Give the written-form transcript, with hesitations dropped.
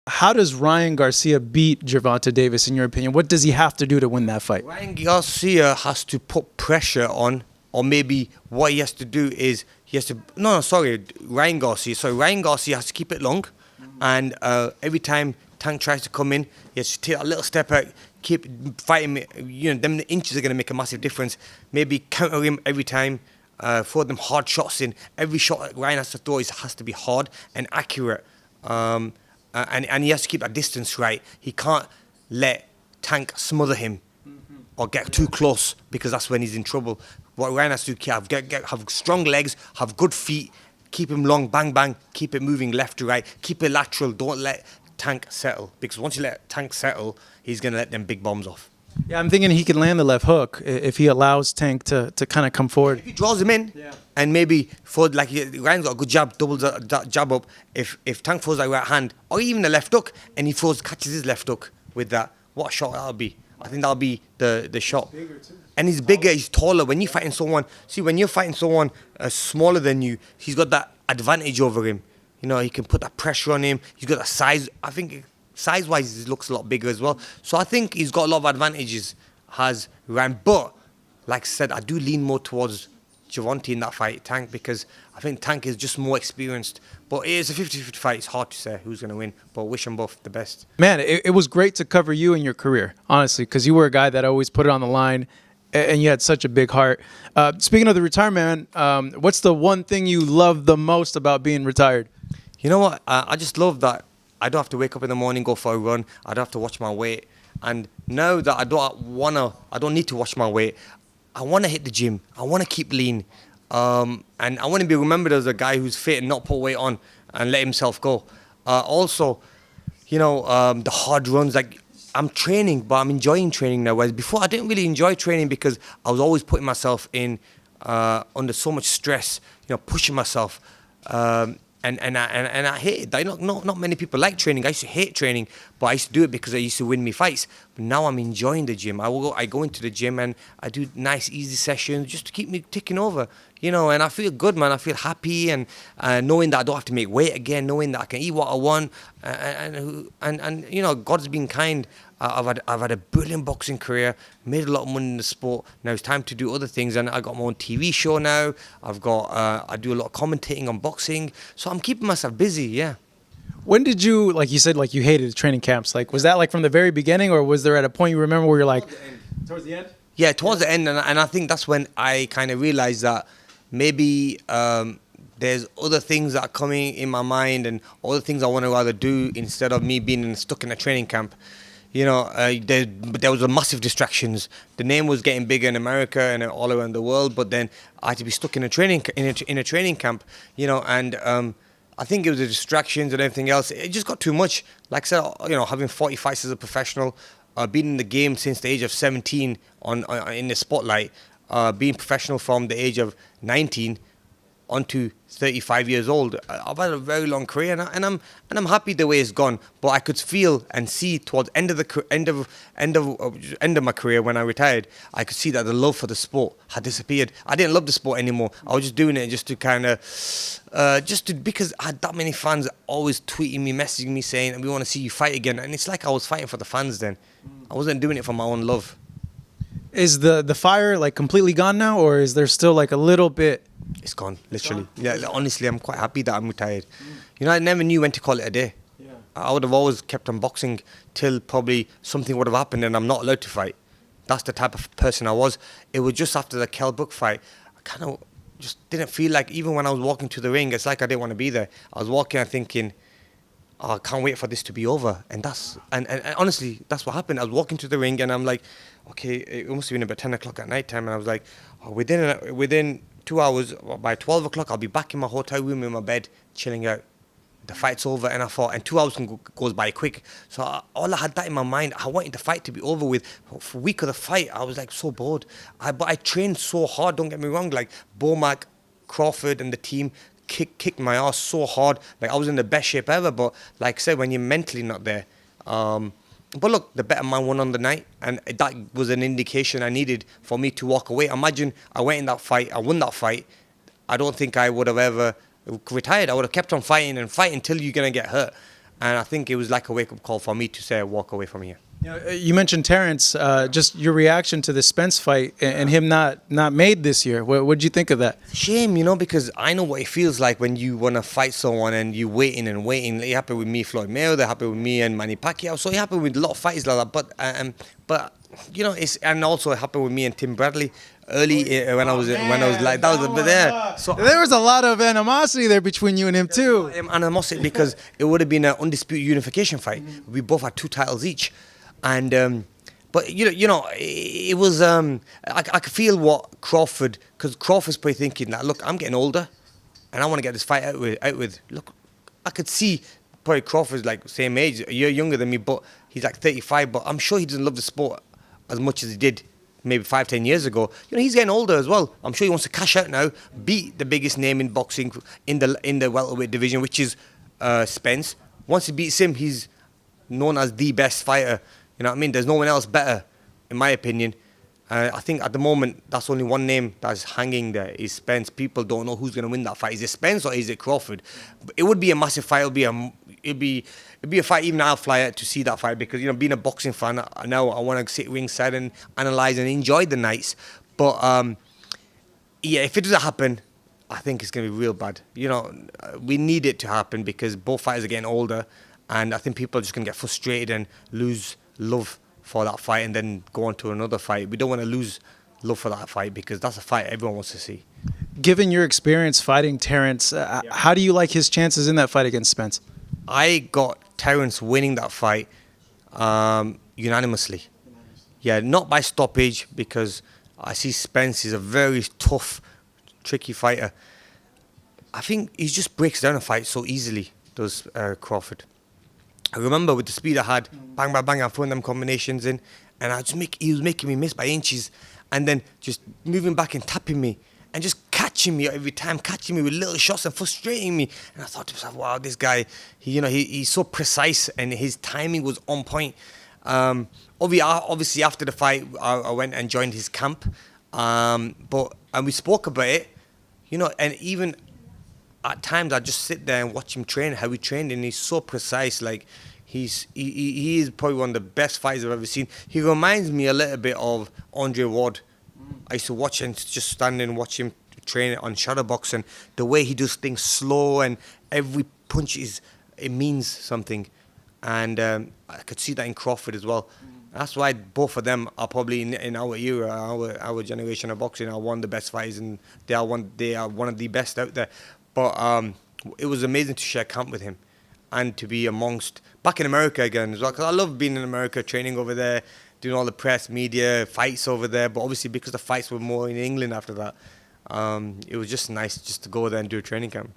How does Ryan Garcia beat Gervonta Davis, in your opinion? What does he have to do to win that fight? Ryan Garcia has to put pressure on, or maybe what he has to do is he has to. No, sorry, Ryan Garcia. So Ryan Garcia has to keep it long, and every time Tank tries to come in, he has to take a little step out, keep fighting. You know, them inches are going to make a massive difference. Maybe counter him every time. Throw them hard shots in. Every shot that Ryan has to throw has to be hard and accurate. And he has to keep that distance right. He can't let Tank smother him or get too close, because that's when he's in trouble. What Ryan has to do, have strong legs, have good feet, keep him long, bang, bang, keep it moving left to right, keep it lateral, don't let Tank settle. Because once you let Tank settle, he's going to let them big bombs off. Yeah, I'm thinking he could land the left hook if he allows Tank to kind of come forward. If he draws him in, and maybe for like Ryan's got a good jab, doubles that jab up. If Tank throws that right hand, or even the left hook, and he catches his left hook with that, what a shot that'll be! I think that'll be the shot. And he's bigger, he's taller. When you're fighting someone, smaller than you, he's got that advantage over him. You know, he can put that pressure on him. He's got that size. I think size-wise, he looks a lot bigger as well. So I think he's got a lot of advantages, has Ryan. But, like I said, I do lean more towards Gervonta in that fight, Tank, because I think Tank is just more experienced. But it is a 50-50 fight. It's hard to say who's going to win. But wish them both the best. Man, it was great to cover you in your career, honestly, because you were a guy that always put it on the line, and you had such a big heart. Speaking of the retirement, what's the one thing you love the most about being retired? You know what? I just love that I don't have to wake up in the morning, go for a run. I don't have to watch my weight. And now that I don't need to watch my weight, I want to hit the gym. I want to keep lean. And I want to be remembered as a guy who's fit and not put weight on and let himself go. Also, you know, the hard runs, like I'm training, but I'm enjoying training now. Whereas before, I didn't really enjoy training because I was always putting myself in under so much stress, you know, pushing myself. And I hate it. Not many people like training. I used to hate training, but I used to do it because I used to win me fights. But now I'm enjoying the gym. I go into the gym and I do nice, easy sessions just to keep me ticking over, you know. And I feel good, man. I feel happy, and knowing that I don't have to make weight again, knowing that I can eat what I want, and you know, God's been kind. I've had a brilliant boxing career, made a lot of money in the sport. Now it's time to do other things, and I got my own TV show now. I do a lot of commentating on boxing, so I'm keeping myself busy. Yeah. When did you, like you said, like you hated training camps? Like, was that like from the very beginning, or was there at a point you remember where you're like, towards the end? Yeah, towards the end, and I think that's when I kind of realized that maybe there's other things that are coming in my mind and other things I want to rather do instead of me being stuck in a training camp. You know, there was a massive distractions. The name was getting bigger in America and all around the world, but then I had to be stuck in a training camp. You know, and I think it was the distractions and everything else. It just got too much. Like I said, you know, having 40 fights as a professional, being in the game since the age of 17 in the spotlight, being professional from the age of 19 onto 35 years old. I've had a very long career, and I'm happy the way it's gone. But I could feel and see towards end of my career when I retired, I could see that the love for the sport had disappeared. I didn't love the sport anymore. I was just doing it just to kind of, because I had that many fans always tweeting me, messaging me saying, "We want to see you fight again." And it's like I was fighting for the fans then. I wasn't doing it for my own love. Is the fire like completely gone now, or is there still like a little bit? It's gone, literally. Yeah, honestly, I'm quite happy that I'm retired. You know, I never knew when to call it a day. Yeah. I would have always kept on boxing till probably something would have happened and I'm not allowed to fight. That's the type of person I was. It was just after the Kell Brook fight, I kind of just didn't feel like, even when I was walking to the ring, it's like I didn't want to be there. I was walking and thinking, oh, I can't wait for this to be over. And honestly, that's what happened. I was walking to the ring and I'm like, okay, it must have been about 10 o'clock at night time. And I was like, oh, within 2 hours, by 12 o'clock, I'll be back in my hotel room in my bed, chilling out. The fight's over, and I thought, and 2 hours goes by quick. So all I had that in my mind. I wanted the fight to be over with. For a week of the fight, I was like so bored. But I trained so hard, don't get me wrong. Like Bomac, Crawford and the team kicked my ass so hard. Like I was in the best shape ever, but like I said, when you're mentally not there. But look, the better man won on the night, and that was an indication I needed for me to walk away. Imagine I went in that fight, I won that fight. I don't think I would have ever retired. I would have kept on fighting and fighting until you're going to get hurt. And I think it was like a wake-up call for me to say, walk away from here. You mentioned Terence. Just your reaction to the Spence fight and him not made this year. What did you think of that? Shame, because I know what it feels like when you want to fight someone and you're waiting and waiting. It happened with me, Floyd Mayweather. It happened with me and Manny Pacquiao. So it happened with a lot of fighters like that. But and also it happened with me and Tim Bradley early when I was like that was a bit there. So There was a lot of animosity there between you and him too. animosity because it would have been an undisputed unification fight. We both had 2 titles each, and but it was I could feel what Crawford, because Crawford's probably thinking that, look, I'm getting older, and I want to get this fight out with. Look, I could see probably Crawford's like same age, a year younger than me, but he's like 35. But I'm sure he doesn't love the sport as much as he did maybe 5-10 years ago. He's getting older as well. I'm sure he wants to cash out now, beat the biggest name in boxing in the welterweight division, which is Spence. Once he beats him, he's known as the best fighter. You know what I mean? There's no one else better, in my opinion. I think at the moment, that's only one name that's hanging there, is Spence. People don't know who's going to win that fight. Is it Spence or is it Crawford? It would be a massive fight. It'd be a fight even I'll fly out to see that fight, because, being a boxing fan, now I want to sit ringside and analyse and enjoy the nights. But, yeah, if it doesn't happen, I think it's going to be real bad. We need it to happen because both fighters are getting older, and I think people are just going to get frustrated and lose love for that fight and then go on to another fight. We don't want to lose love for that fight because that's a fight everyone wants to see. Given your experience fighting Terence, how do you like his chances in that fight against Spence? I got Terence winning that fight unanimously. Yeah, not by stoppage, because I see Spence is a very tough, tricky fighter. I think he just breaks down a fight so easily, does Crawford. I remember with the speed I had, bang, bang, bang, I'm throwing them combinations in, and he was making me miss by inches, and then just moving back and tapping me, and just catching me every time, catching me with little shots and frustrating me. And I thought to myself, wow, this guy, he's so precise, and his timing was on point. Obviously, after the fight, I went and joined his camp, and we spoke about it, and even at times I just sit there and watch him train, how he trained, and he's so precise. Like he is probably one of the best fighters I've ever seen. He reminds me a little bit of Andre Ward. I used to watch and just stand and watch him train on shadowbox, and the way he does things slow, and every punch it means something. And I could see that in Crawford as well. That's why both of them are probably in our era, our generation of boxing, are one of the best fighters, and they are one of the best out there. But it was amazing to share camp with him and to be back in America again as well, because I love being in America, training over there, doing all the press, media, fights over there. But obviously, because the fights were more in England after that, it was just nice just to go there and do a training camp.